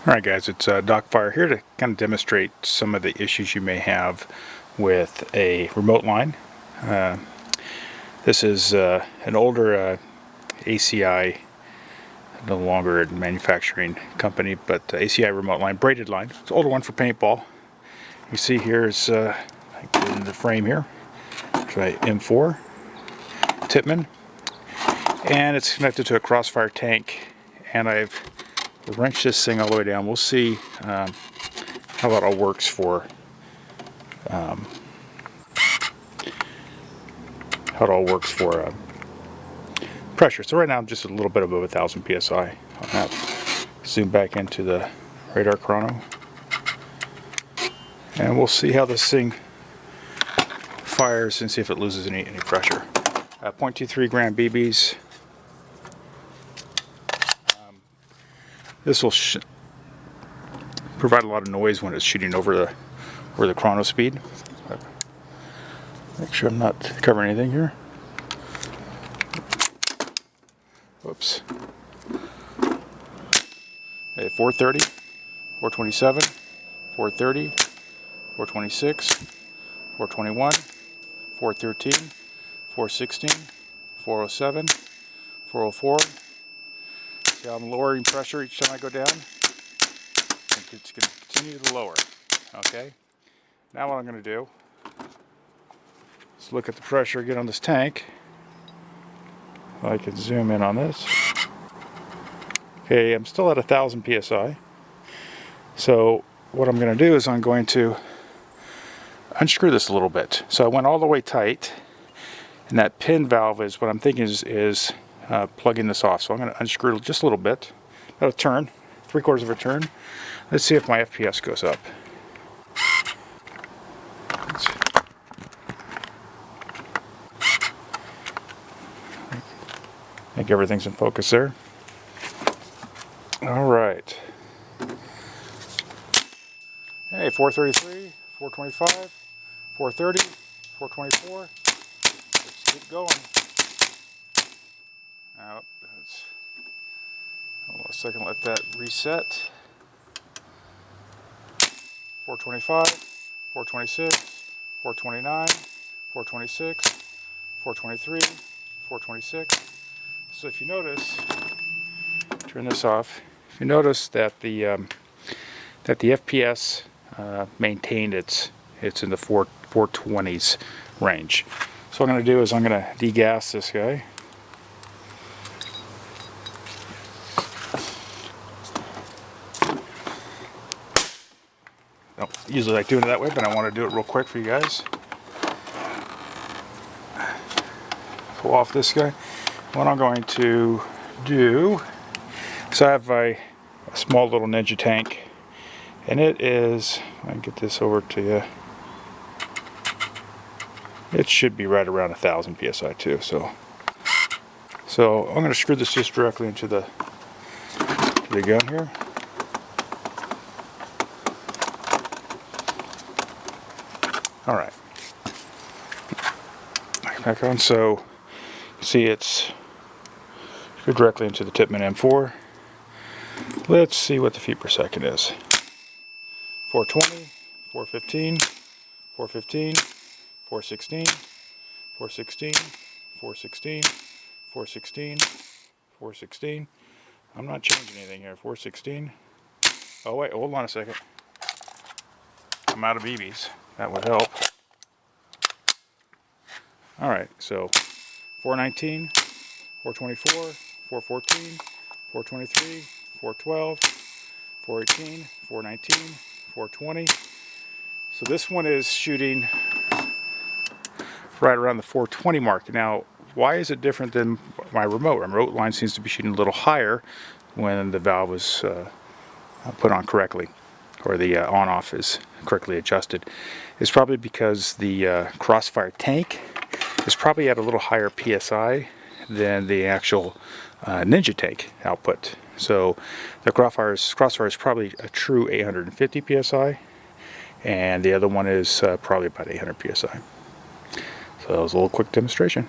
Alright guys, it's Doc Fire here to kind of demonstrate some of the issues you may have with a remote line. This is an older ACI, no longer a manufacturing company, but ACI remote line, braided line. It's an older one for paintball. You see here is in the frame here, try M4 Tippmann, and it's connected to a crossfire tank, and I've wrench this thing all the way down. We'll see how that all works for pressure. So right now I'm just a little bit above 1,000 psi on that. Zoom back into the radar chrono, and we'll see how this thing fires and see if it loses any pressure. 0.23 gram BBs. This will provide a lot of noise when it's shooting over the chrono speed. Make sure I'm not covering anything here. Whoops. Okay, 430, 427, 430, 426, 421, 413, 416, 407, 404. See how I'm lowering pressure each time I go down? It's going to continue to lower. Okay? Now what I'm going to do is look at the pressure again on this tank. I can zoom in on this. Okay, I'm still at 1,000 psi. So what I'm going to do is I'm going to unscrew this a little bit. So I went all the way tight, and that pin valve is what I'm thinking is plugging this off. So I'm going to unscrew just a little bit, about a turn, 3/4 of a turn. Let's see if my FPS goes up. I think everything's in focus there. All right. Hey, 433, 425, 430, 424. Let's keep going. Out. Hold on a second, let that reset. 425, 426, 429, 426, 423, 426. So if you notice, turn this off. If you notice that the FPS maintained it's in the 420s range. So what I'm going to do is I'm going to degas this guy. Don't usually like doing it that way, but I want to do it real quick for you guys. Pull off this guy. What I'm going to do, so I have a small little Ninja tank, and it is, I can get this over to you, it should be right around 1,000 psi too. So I'm going to screw this just directly into the gun here. All right, back on. So you see it's screwed directly into the Tippmann M4. Let's see what the feet per second is. 420, 415, 415, 416, 416, 416, 416, 416. I'm not changing anything here. 416. Oh wait, hold on a second. I'm out of BBs. That would help. Alright, so 419, 424, 414, 423, 412, 418, 419, 420. So this one is shooting right around the 420 mark. Now, why is it different than my remote? My remote line seems to be shooting a little higher when the valve was put on correctly, or the on-off is correctly adjusted. It's probably because the crossfire tank is probably at a little higher PSI than the actual Ninja tank output. So the crossfire is probably a true 850 PSI, and the other one is probably about 800 PSI. So that was a little quick demonstration.